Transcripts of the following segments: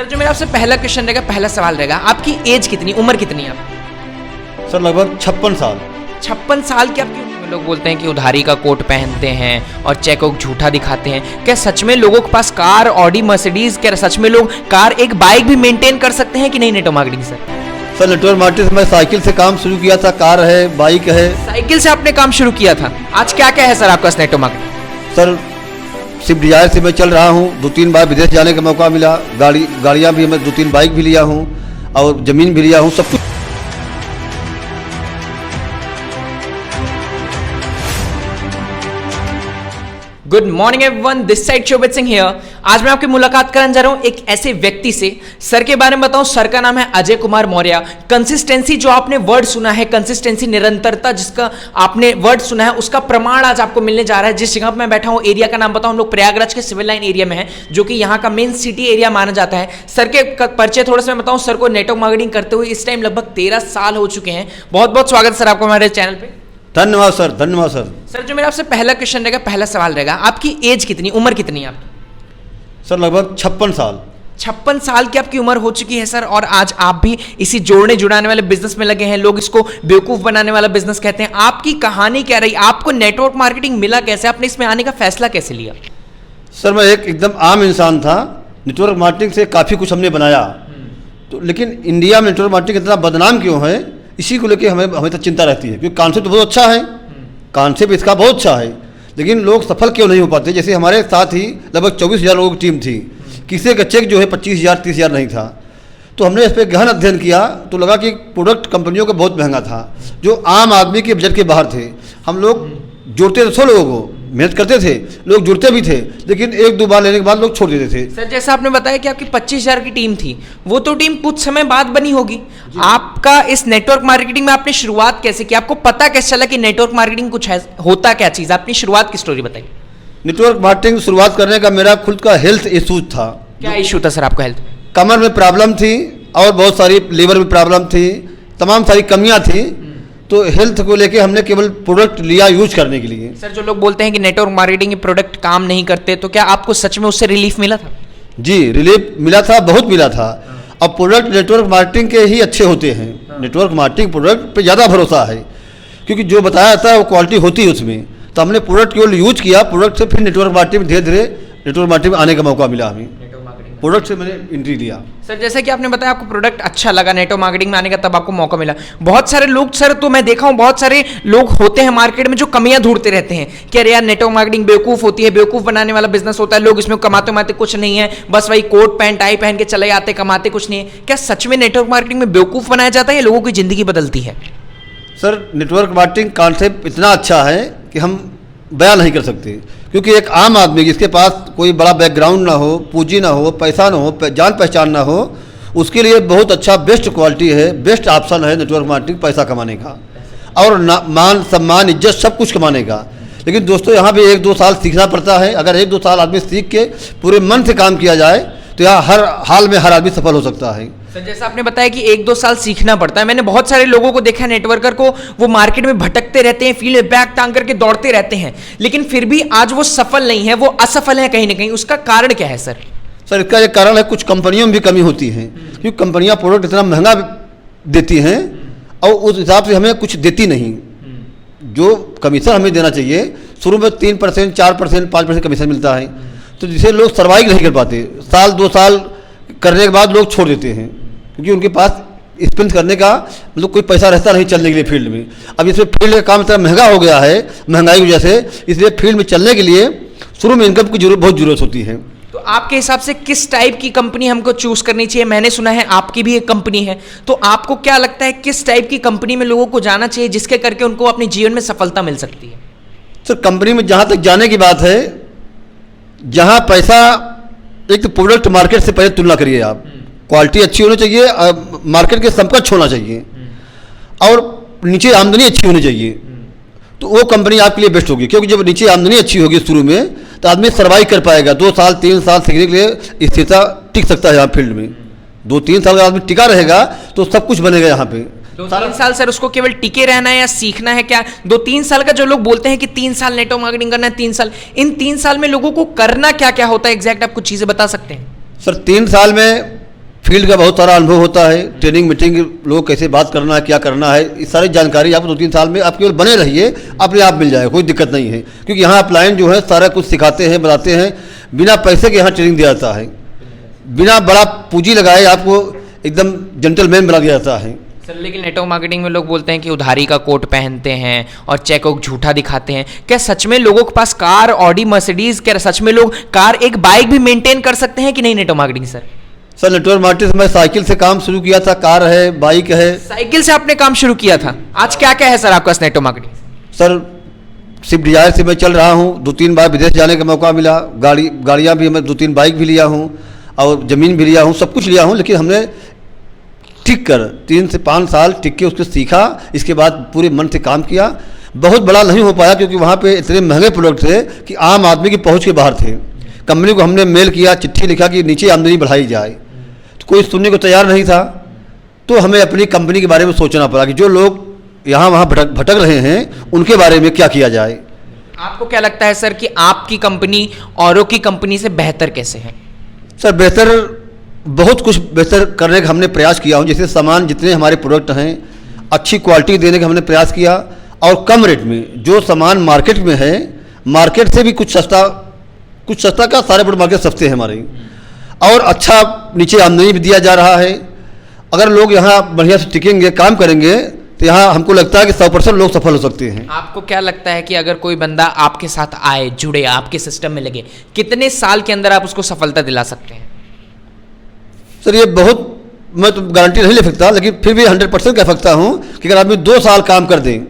Sir जो मेरा आपसे पहला क्वेश्चन रहेगा, पहला सवाल रहेगा, आपकी एज कितनी, उम्र कितनी है आपकी? सर लगभग 56 साल। 56 साल की आपकी उम्र में लोग बोलते हैं कि उधारी का कोट पहनते हैं और चेक को झूठा दिखाते हैं। क्या सच में लोगों के पास कार, ऑडी, मर्सिडीज, क्या सच में लोग कार, एक बाइक भी मेंटेन कर सकते हैं कि नहीं network marketing sir? Sir network marketing से मैं साइकिल से काम शुरू किया था, कार है, बाइक है। साइकिल से आपने काम शुरू किया था, आज क्या क्या है सर आपका network marketing? Sir Swift Dzire से मैं चल रहा हूँ, 2-3 बार विदेश जाने का मौका मिला, गाड़ियाँ भी, मैं 2-3 बाइक भी लिया हूँ और ज़मीन भी लिया हूँ, सब कुछ। Good morning everyone, this side Shobhit Singh here. आज मैं आपकी मुलाकात करने जा रहा हूं एक ऐसे व्यक्ति से। सर के बारे में बताऊं, सर का नाम है अजय कुमार मौर्य। कंसिस्टेंसी जो आपने वर्ड सुना है, कंसिस्टेंसी, निरंतरता जिसका आपने वर्ड सुना है, उसका प्रमाण आज आपको मिलने जा रहा है। जिस जगह पर मैं बैठा हूं, एरिया का नाम बताऊं, हम लोग प्रयागराज के सिविल लाइन एरिया में है, जो कि यहाँ का मेन सिटी एरिया माना जाता है। सर के परिचय थोड़ा सा मैं बताऊं, सर को नेटवर्क मार्केटिंग करते हुए इस टाइम लगभग 13 साल हो चुके हैं। बहुत बहुत स्वागत सर आपको हमारे चैनल पे। धन्यवाद सर, धन्यवाद सर। सर जो मेरा आपसे पहला क्वेश्चन रहेगा, पहला सवाल रहेगा, आपकी एज कितनी, उम्र कितनी है आपकी? सर लगभग 56 साल। 56 साल की आपकी उम्र हो चुकी है सर, और आज आप भी इसी जोड़ने जुड़ाने वाले बिजनेस में लगे हैं। लोग इसको बेवकूफ बनाने वाला बिजनेस कहते हैं। आपकी कहानी क्या रही, आपको नेटवर्क मार्केटिंग मिला कैसे, आपने इसमें आने का फैसला कैसे लिया? सर मैं एक एकदम आम इंसान था, नेटवर्क मार्केटिंग से काफ़ी कुछ हमने बनाया, तो लेकिन इंडिया में नेटवर्क मार्केटिंग इतना बदनाम क्यों है, इसी को लेकर हमें तो चिंता रहती है। क्योंकि कॉन्सेप्ट बहुत अच्छा है, कॉन्सेप्ट इसका बहुत अच्छा है, लेकिन लोग सफल क्यों नहीं हो पाते। जैसे हमारे साथ ही लगभग 24,000 लोगों की टीम थी, किसी का चेक जो है 25,000 30,000 नहीं था। तो हमने इस पर गहन अध्ययन किया, तो लगा कि प्रोडक्ट कंपनियों का बहुत महंगा था, जो आम आदमी के बजट के बाहर थे। हम लोग जुड़ते थे 100 लोगों को, मेहनत करते थे, लोग जुड़ते भी थे, लेकिन 1-2 बार लेने के बाद लोग छोड़ देते थे। सर जैसा आपने बताया कि आपकी 25,000 की टीम थी, वो तो टीम कुछ समय बाद बनी होगी। आपका इस नेटवर्क मार्केटिंग में आपने शुरुआत कैसे की, आपको पता कैसे चला कि नेटवर्क मार्केटिंग कुछ है, होता क्या चीज़, अपनी शुरुआत की स्टोरी बताइए। नेटवर्क मार्केटिंग शुरुआत करने का मेरा खुद का हेल्थ इशूज था। क्या इशू था सर आपका हेल्थ? कमर में प्रॉब्लम थी और बहुत सारी लीवर में प्रॉब्लम थी, तमाम सारी कमियां थी। तो हेल्थ को लेके हमने केवल प्रोडक्ट लिया यूज करने के लिए। सर जो लोग बोलते हैं कि नेटवर्क मार्केटिंग के प्रोडक्ट काम नहीं करते, तो क्या आपको सच में उससे रिलीफ मिला था? जी रिलीफ मिला था, बहुत मिला था। अब प्रोडक्ट नेटवर्क मार्केटिंग के ही अच्छे होते हैं। नेटवर्क मार्केटिंग प्रोडक्ट पे ज़्यादा भरोसा है, क्योंकि जो बताया जाता है वो क्वालिटी होती है उसमें। तो हमने प्रोडक्ट केवल यूज किया, प्रोडक्ट से फिर नेटवर्क मार्केटिंग में धीरे धीरे नेटवर्क मार्केटिंग में आने का मौका मिला। हमें प्रोडक्ट से मैंने एंट्री लिया। सर जैसे कि आपने बताया आपको प्रोडक्ट अच्छा लगा, नेटवर्क मार्केटिंग में आने का तब आपको मौका मिला। बहुत सारे लोग सर, तो मैं देखा हूँ बहुत सारे लोग होते हैं मार्केट में जो कमियां ढूंढते रहते हैं कि अरे यार नेटवर्क मार्केटिंग बेवकूफ होती है, बेवकूफ बनाने वाला बिजनेस होता है, लोग इसमें कमाते उमाते कुछ नहीं है, बस वही कोट पैंट टाई पहन के चले जाते, कमाते कुछ नहीं है। क्या सच में नेटवर्क मार्केटिंग में बेवकूफ बनाया जाता है या लोगों की जिंदगी बदलती है? सर नेटवर्क मार्केटिंग कॉन्सेप्ट इतना अच्छा है कि हम बयान नहीं कर सकते। क्योंकि एक आम आदमी जिसके पास कोई बड़ा बैकग्राउंड ना हो, पूंजी ना हो, पैसा ना हो, जान पहचान ना हो, उसके लिए बहुत अच्छा बेस्ट क्वालिटी है, बेस्ट ऑप्शन है नेटवर्क मार्केटिंग पैसा कमाने का और मान सम्मान इज्जत सब कुछ कमाने का। लेकिन दोस्तों यहाँ भी 1-2 साल सीखना पड़ता है। अगर 1-2 साल आदमी सीख के पूरे मन से काम किया जाए तो यहाँ हर हाल में हर आदमी सफल हो सकता है। सर जैसा आपने बताया कि 1-2 साल सीखना पड़ता है, मैंने बहुत सारे लोगों को देखा है नेटवर्कर को, वो मार्केट में भटकते रहते हैं, फील्ड में बैग टांग करके दौड़ते रहते हैं, लेकिन फिर भी आज वो सफल नहीं है, वो असफल है कहीं ना कहीं। उसका कारण क्या है सर? सर इसका एक कारण है, कुछ कंपनियों में भी कमी होती है, क्योंकि कंपनियां प्रोडक्ट इतना महंगा देती हैं और उस हिसाब से हमें कुछ देती नहीं। जो कमीशन हमें देना चाहिए, शुरू में 3%, 4%, 5% कमीशन मिलता है, तो जिसे लोग सर्वाइव नहीं कर पाते। 1-2 साल करने के बाद लोग छोड़ देते हैं, क्योंकि उनके पास स्पेंड करने का मतलब कोई पैसा रहता नहीं चलने के लिए फील्ड में। अब इसमें फील्ड का काम इतना महंगा हो गया है महंगाई की वजह से, इसलिए फील्ड में चलने के लिए शुरू में इनकम की बहुत ज़रूरत होती है। तो आपके हिसाब से किस टाइप की कंपनी हमको चूज करनी चाहिए? मैंने सुना है आपकी भी एक कंपनी है, तो आपको क्या लगता है किस टाइप की कंपनी में लोगों को जाना चाहिए जिसके करके उनको अपने जीवन में सफलता मिल सकती है? सर कंपनी में जहाँ तक जाने की बात है, जहाँ पैसा, एक तो प्रोडक्ट मार्केट से पहले तुलना करिए आप, क्वालिटी अच्छी होनी चाहिए, मार्केट के समकक्ष होना चाहिए और नीचे आमदनी अच्छी होनी चाहिए, तो वो कंपनी आपके लिए बेस्ट होगी। क्योंकि जब नीचे आमदनी अच्छी होगी शुरू में, तो आदमी सर्वाइव कर पाएगा। 2 साल 3 साल सीखने के लिए स्थिरता टिक सकता है यहाँ फील्ड में। 2-3 साल आदमी टिका रहेगा तो सब कुछ बनेगा यहाँ पे। 2-3 साल सर उसको केवल टिके रहना है या सीखना है क्या? 2-3 साल का जो लोग बोलते हैं कि 3 साल नेटवर्क मार्केटिंग करना है, 3 साल, इन 3 साल में लोगों को करना क्या क्या होता है एग्जैक्ट, आप कुछ चीजें बता सकते हैं? सर 3 साल में फील्ड का बहुत सारा अनुभव होता है, ट्रेनिंग मीटिंग, लोग कैसे बात करना है, क्या करना है, इस सारी जानकारी आप 2-3 साल में आप केवल बने रहिए, अपने आप मिल जाएगा, कोई दिक्कत नहीं है। क्योंकि यहाँ अपलाइन जो है सारा कुछ सिखाते हैं, बताते हैं, बिना पैसे के यहाँ ट्रेनिंग दिया जाता है, बिना बड़ा पूंजी लगाए आपको एकदम जेंटलमैन बना दिया जाता है। सर लेकिन नेटवर्क मार्केटिंग में लोग बोलते हैं कि उधारी का कोट पहनते हैं और चेक को झूठा दिखाते हैं। क्या सच में लोगों के पास कार, ऑडी, मर्सिडीज, क्या सच में लोग कार, एक बाइक भी मेंटेन कर सकते हैं कि नहीं network marketing sir? Sir network marketing से मैं साइकिल से काम शुरू किया था, कार है, बाइक है। साइकिल से आपने काम शुरू किया था, आज क्या क्या है सर आपका network marketing? Sir Swift Dzire से मैं चल रहा हूँ, 2-3 बार विदेश जाने का मौका मिला, गाड़ियाँ भी, मैं 2-3 बाइक भी लिया हूँ और ज़मीन भी लिया हूँ, सब कुछ लिया हूँ। लेकिन हमने टिक कर 3 से 5 साल टिक के उसको सीखा, इसके बाद पूरे मन से काम किया। बहुत बड़ा नहीं हो पाया क्योंकि वहाँ पे इतने महंगे प्रोडक्ट थे कि आम आदमी की पहुँच के बाहर थे। कंपनी को हमने मेल किया, चिट्ठी लिखा कि नीचे आमदनी बढ़ाई जाए, तो कोई सुनने को तैयार नहीं था। तो हमें अपनी कंपनी के बारे में सोचना पड़ा कि जो लोग यहाँ वहाँ भटक रहे हैं उनके बारे में क्या किया जाए। आपको क्या लगता है सर कि आपकी कंपनी औरों की कंपनी से बेहतर कैसे है? सर बेहतर, बहुत कुछ बेहतर करने का हमने प्रयास किया हूँ। जैसे सामान, जितने हमारे प्रोडक्ट हैं, अच्छी क्वालिटी देने का हमने प्रयास किया और कम रेट में। जो सामान मार्केट में है, मार्केट से भी कुछ सस्ता का, सारे प्रोडक्ट मार्केट सस्ते हैं हमारे, और अच्छा नीचे आमदनी भी दिया जा रहा है। अगर लोग यहाँ बढ़िया से टिकेंगे, काम करेंगे, तो यहाँ हमको लगता है कि 100% लोग सफल हो सकते हैं। आपको क्या लगता है कि अगर कोई बंदा आपके साथ आए, जुड़े, आपके सिस्टम में लगे, कितने साल के अंदर आप उसको सफलता दिला सकते हैं? सर ये बहुत, मैं तो गारंटी नहीं ले सकता, लेकिन फिर भी 100% कह सकता हूँ कि अगर आदमी 2 साल काम कर दें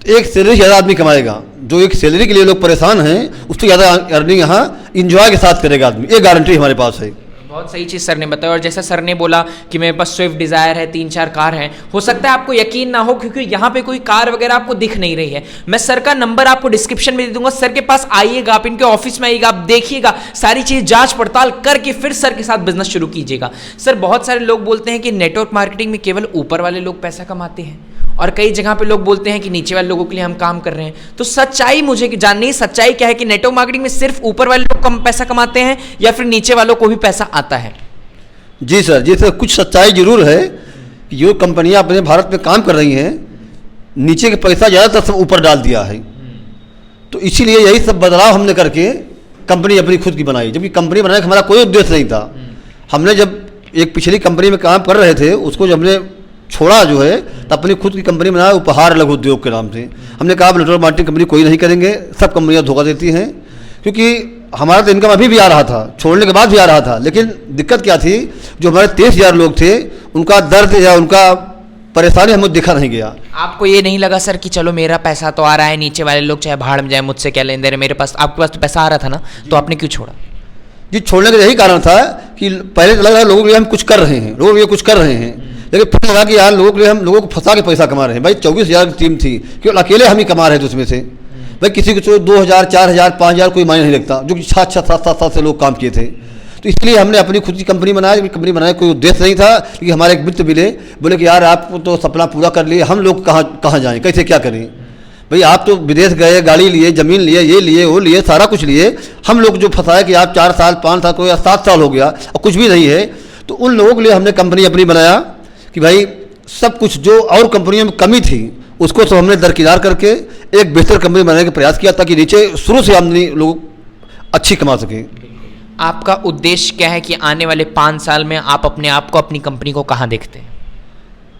तो एक सैलरी ज़्यादा आदमी कमाएगा। जो एक सैलरी के लिए लोग परेशान हैं, उससे ज़्यादा अर्निंग यहाँ इंजॉय के साथ करेगा आदमी, ये गारंटी हमारे पास है। बहुत सही चीज़ सर ने बताया। और जैसा सर ने बोला कि मेरे पास स्विफ्ट डिज़ायर है, 3-4 कार हैं, हो सकता है आपको यकीन ना हो क्योंकि यहाँ पे कोई कार वगैरह आपको दिख नहीं रही है। मैं सर का नंबर आपको डिस्क्रिप्शन में दे दूंगा, सर के पास आइएगा, आप इनके ऑफिस में आइएगा, आप देखिएगा, सारी चीज़ जांच पड़ताल करके फिर सर के साथ बिजनेस शुरू कीजिएगा। सर बहुत सारे लोग बोलते हैं कि नेटवर्क मार्केटिंग में केवल ऊपर वाले लोग पैसा कमाते हैं और कई जगह पे लोग बोलते हैं कि नीचे वाले लोगों के लिए हम काम कर रहे हैं। तो सच्चाई मुझे जाननी है, सच्चाई क्या है कि नेटवर्क मार्केटिंग में सिर्फ ऊपर वाले लोग कम पैसा कमाते हैं या फिर नीचे वालों को भी पैसा आता है? जी सर, जी सर, कुछ सच्चाई जरूर है कि जो कंपनियां अपने भारत में काम कर रही हैं, नीचे के पैसा ज़्यादातर सब ऊपर डाल दिया है। तो इसीलिए यही सब बदलाव हमने करके कंपनी अपनी खुद की बनाई, जबकि कंपनी बनाने का हमारा कोई उद्देश्य नहीं था। हमने जब एक पिछली कंपनी में काम कर रहे थे, उसको जब हमने छोड़ा जो है, तो अपनी खुद की कंपनी बनाया, उपहार लघु उद्योग के नाम से। हमने कहा नेटवर्क मार्केटिंग कंपनी कोई नहीं करेंगे, सब कंपनियाँ धोखा देती हैं। क्योंकि हमारा तो इनकम अभी भी आ रहा था, छोड़ने के बाद भी आ रहा था, लेकिन दिक्कत क्या थी, जो हमारे 23,000 लोग थे, उनका दर्द या उनका परेशानी हमें दिखा नहीं गया। आपको ये नहीं लगा सर कि चलो मेरा पैसा तो आ रहा है, नीचे वाले लोग चाहे भाड़ में जाए, मुझसे क्या लेन देन, मेरे पास, आपके पास तो पैसा आ रहा था ना, तो आपने क्यों छोड़ा? जी छोड़ने का यही कारण था कि पहले तो लग रहा लोगों के लिए हम कुछ कर रहे हैं, लोगों के लिए कुछ कर रहे हैं, लेकिन फिर लगा कि यार लोगों के लिए हम लोगों को फंसा के पैसा कमा रहे हैं। भाई 24,000 की टीम थी, केवल अकेले हम ही कमा रहे थे उसमें से। भाई किसी को 2,000, 4,000, 5,000 कोई मायने नहीं रखता, जो कि 6-7 साल से लोग काम किए थे। तो इसलिए हमने अपनी खुद की कंपनी बनाई। कंपनी बनाने कोई उद्देश्य नहीं था, क्योंकि हमारे एक मित्र मिले, बोले कि यार आप तो सपना पूरा कर लिए, हम लोग कहाँ जाएँ, कैसे क्या करें। भाई आप तो विदेश गए, गाड़ी लिए, ज़मीन लिए, ये लिए, वो लिए, सारा कुछ लिए, हम लोग जो फंसाए कि आप 4 साल, 5 साल, कोई 7 साल हो गया और कुछ भी नहीं है। तो उन लोगों के लिए हमने कंपनी अपनी बनाया कि भाई सब कुछ जो और कंपनियों में कमी थी, उसको सब हमने दरकिनार करके एक बेहतर कंपनी बनाने का प्रयास किया, ताकि नीचे शुरू से आमदनी लोग अच्छी कमा सकें। आपका उद्देश्य क्या है कि आने वाले 5 साल में आप अपने आप को, अपनी कंपनी को कहाँ देखते हैं?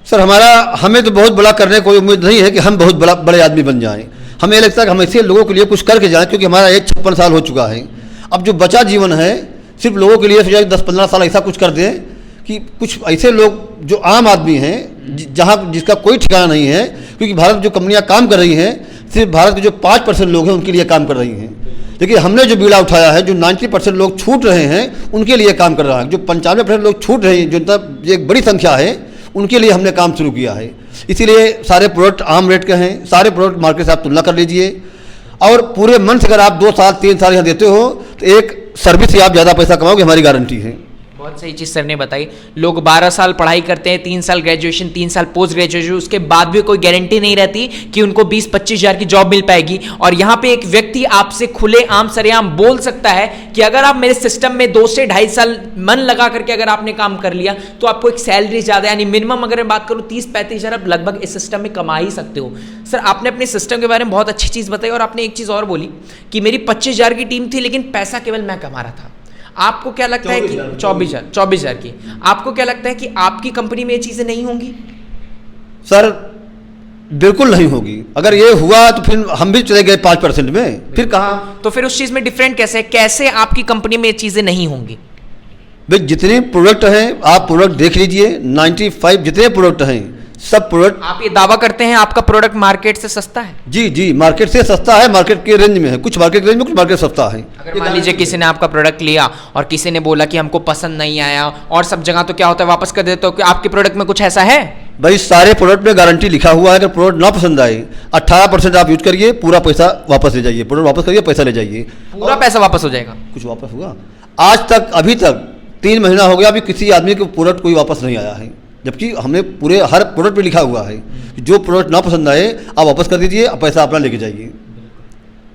सर हमें तो बहुत बड़ा करने की कोई उम्मीद नहीं है कि हम बहुत बड़े आदमी बन जाएं। हमें लगता है कि हम ऐसे लोगों के लिए कुछ करके जाएं, क्योंकि हमारा एज 56 साल हो चुका है। अब जो बचा जीवन है, सिर्फ लोगों के लिए सोचा 10-15 साल ऐसा कुछ कर दें कि कुछ ऐसे लोग जो आम आदमी हैं, जहाँ जिसका कोई ठिकाना नहीं है, क्योंकि भारत में जो कंपनियाँ काम कर रही हैं, सिर्फ भारत के जो 5% लोग हैं उनके लिए काम कर रही हैं। लेकिन हमने जो बीड़ा उठाया है, जो 90% लोग छूट रहे हैं उनके लिए काम कर रहा है, जो 95% लोग छूट रहे हैं, जो एक बड़ी संख्या है, उनके लिए हमने काम शुरू किया है। इसीलिए सारे प्रोडक्ट आम रेट के हैं, सारे प्रोडक्ट मार्केट से आप तुलना कर लीजिए, और पूरे मन से अगर आप 2 साल 3 साल यहाँ देते हो, तो एक सर्विस से आप ज़्यादा पैसा कमाओगे, हमारी गारंटी है। बहुत सही चीज़ सर ने बताई। लोग 12 साल पढ़ाई करते हैं, 3 साल ग्रेजुएशन, 3 साल पोस्ट ग्रेजुएशन, उसके बाद भी कोई गारंटी नहीं रहती कि उनको 20-25 हज़ार की जॉब मिल पाएगी। और यहाँ पे एक व्यक्ति आपसे खुले आम सरेआम बोल सकता है कि अगर आप मेरे सिस्टम में 2 से 2.5 साल मन लगा करके अगर आपने काम कर लिया तो आपको एक सैलरी ज़्यादा, यानी मिनिमम अगर मैं बात करूँ 30-35 हज़ार आप लगभग इस सिस्टम में कमा ही सकते हो। सर आपने अपने सिस्टम के बारे में बहुत अच्छी चीज़ बताई और आपने एक चीज़ और बोली कि मेरी 25 हज़ार की टीम थी लेकिन पैसा केवल मैं कमा रहा था। आपको क्या लगता है कि 24 हज़ार की, आपको क्या लगता है कि आपकी कंपनी में ये चीज़ें नहीं होंगी? सर बिल्कुल नहीं होगी। अगर ये हुआ तो फिर हम भी चले गए 5% में, फिर कहाँ? तो फिर उस चीज़ में डिफरेंट कैसे है? कैसे आपकी कंपनी में ये चीज़ें नहीं होंगी? भाई जितने प्रोडक्ट हैं आप प्रोडक्ट देख लीजिए, 95 जितने प्रोडक्ट हैं सब प्रोडक्ट। आप ये दावा करते हैं आपका प्रोडक्ट मार्केट से सस्ता है? जी जी, मार्केट से सस्ता है, मार्केट के रेंज में है, कुछ मार्केट रेंज में, कुछ मार्केट सस्ता है। अगर मान लीजिए किसी ने आपका प्रोडक्ट लिया और किसी ने बोला कि हमको पसंद नहीं आया, और सब जगह तो क्या होता है वापस कर देते हो, कि आपके प्रोडक्ट में कुछ ऐसा है? भाई सारे प्रोडक्ट में गारंटी लिखा हुआ है, अगर प्रोडक्ट ना पसंद आए 18% आप यूज करिए, पूरा पैसा वापस ले जाइए, प्रोडक्ट वापस करिए, पैसा ले जाइए, पूरा पैसा वापस हो जाएगा। कुछ वापस हुआ? आज तक, अभी तक 3 महीना हो गया, अभी किसी आदमी के प्रोडक्ट कोई वापस नहीं आया है, जबकि हमने पूरे हर प्रोडक्ट पे लिखा हुआ है कि जो प्रोडक्ट ना पसंद आए आप वापस कर दीजिए, पैसा अपना लेके जाइए,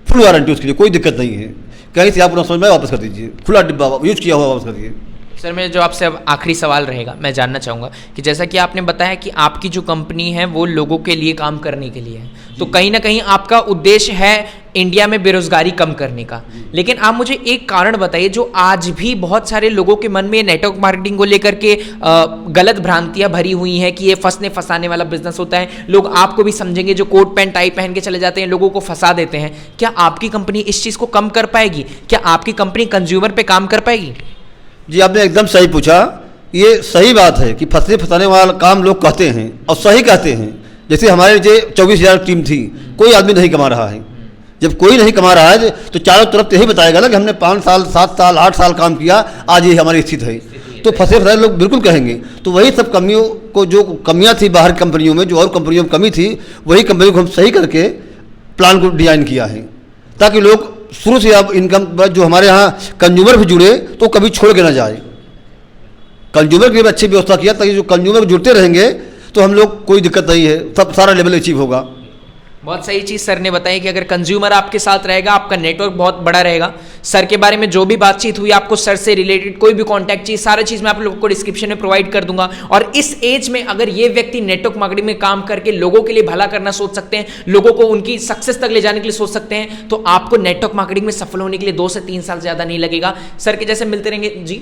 फुल गारंटी उसके लिए, कोई दिक्कत नहीं है। कहीं से आप अपना समझ में वापस कर दीजिए, खुला डिब्बा यूज किया हुआ वापस कर दीजिए। सर मैं जो आपसे अब आखिरी सवाल रहेगा, मैं जानना चाहूँगा कि जैसा कि आपने बताया कि आपकी जो कंपनी है वो लोगों के लिए काम करने के लिए है, तो कहीं ना कहीं आपका उद्देश्य है इंडिया में बेरोजगारी कम करने का। लेकिन आप मुझे एक कारण बताइए जो आज भी बहुत सारे लोगों के मन में नेटवर्क मार्केटिंग को लेकर के गलत भ्रांतियां भरी हुई हैं कि ये फंसने फंसाने वाला बिजनेस होता है, लोग आपको भी समझेंगे जो कोट पैंट टाई पहन के चले जाते हैं, लोगों को फंसा देते हैं। क्या आपकी कंपनी इस चीज़ को कम कर पाएगी? क्या आपकी कंपनी कंज्यूमर पे काम कर पाएगी? जी आपने एकदम सही पूछा, ये सही बात है कि फंसने फंसाने वाला काम लोग कहते हैं और सही कहते हैं। जैसे हमारे जो 24,000 टीम थी, कोई आदमी नहीं कमा रहा है। जब कोई नहीं कमा रहा है तो चारों तरफ यही बताएगा ना कि हमने 5 साल 7 साल 8 साल काम किया, आज ये हमारी स्थिति है। तो फंसे फंसाए लोग बिल्कुल कहेंगे। तो वही सब कमियों को, जो कमियां थी बाहर कंपनियों में, जो और कंपनियों में कमी थी, वही कंपनी को हम सही करके प्लान को डिजाइन किया है, ताकि लोग शुरू से अब इनकम जो हमारे यहाँ कंज्यूमर भी जुड़े तो कभी छोड़ के ना जाए। कंज्यूमर की भी अच्छी व्यवस्था किया ताकि जो कंज्यूमर जुड़ते रहेंगे तो हम लोग, कोई दिक्कत नहीं है, सब सारा लेवल अचीव होगा। बहुत सही चीज़ सर ने बताई कि अगर कंज्यूमर आपके साथ रहेगा आपका नेटवर्क बहुत बड़ा रहेगा। सर के बारे में जो भी बातचीत हुई, आपको सर से रिलेटेड कोई भी कॉन्टैक्ट चाहिए, सारी चीज़ मैं आप लोगों को डिस्क्रिप्शन में प्रोवाइड कर दूंगा। और इस एज में अगर ये व्यक्ति नेटवर्क मार्केटिंग में काम करके लोगों के लिए भला करना सोच सकते हैं, लोगों को उनकी सक्सेस तक ले जाने के लिए सोच सकते हैं, तो आपको नेटवर्क मार्केटिंग में सफल होने के लिए 2 से 3 साल ज़्यादा नहीं लगेगा। सर के जैसे मिलते रहेंगे। जी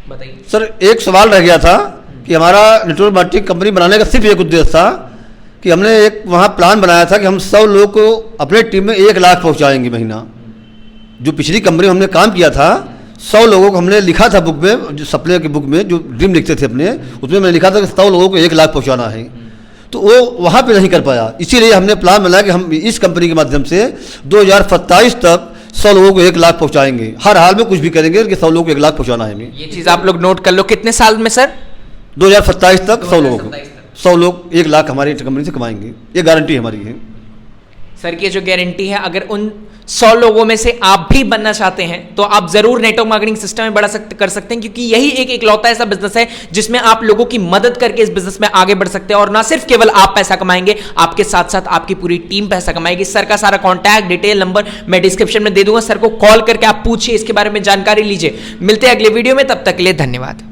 बताइए सर। एक सवाल रह गया था कि हमारा नेटवर्क मार्केटिंग कंपनी बनाने का सिर्फ एक उद्देश्य था कि हमने एक वहाँ प्लान बनाया था कि हम 100 लोगों को अपने टीम में 1 लाख पहुँचाएंगे महीना। जो पिछली कंपनी में हमने काम किया था, 100 लोगों को हमने लिखा था बुक में, जो सपने की बुक में जो ड्रीम लिखते थे अपने, उसमें मैंने लिखा था कि 100 लोगों को 1 लाख पहुँचाना है। तो वो वहाँ पे नहीं कर पाया, इसीलिए हमने प्लान बनाया कि हम इस कंपनी के माध्यम से 2027 तक 100 लोगों को 1 लाख पहुँचाएंगे। हर हाल में कुछ भी करेंगे कि 100 लोगों को 1 लाख पहुँचाना है हमें। ये चीज़ आप लोग नोट कर लो। कितने साल में सर? 2027 तक 100 लोगों को, 100 लोग 1 लाख हमारी कंपनी से कमाएंगे, ये गारंटी हमारी है। सर की जो गारंटी है, अगर उन 100 लोगों में से आप भी बनना चाहते हैं तो आप जरूर नेटवर्क मार्केटिंग सिस्टम में कर सकते हैं, क्योंकि यही एक इकलौता ऐसा बिजनेस है जिसमें आप लोगों की मदद करके इस बिजनेस में आगे बढ़ सकते हैं। और ना सिर्फ केवल आप पैसा कमाएंगे, आपके साथ साथ आपकी पूरी टीम पैसा कमाएगी। सर का सारा कॉन्टैक्ट डिटेल नंबर मैं डिस्क्रिप्शन में दे दूंगा, सर को कॉल करके आप पूछिए, इसके बारे में जानकारी लीजिए। मिलते हैं अगले वीडियो में, तब तक के लिए धन्यवाद।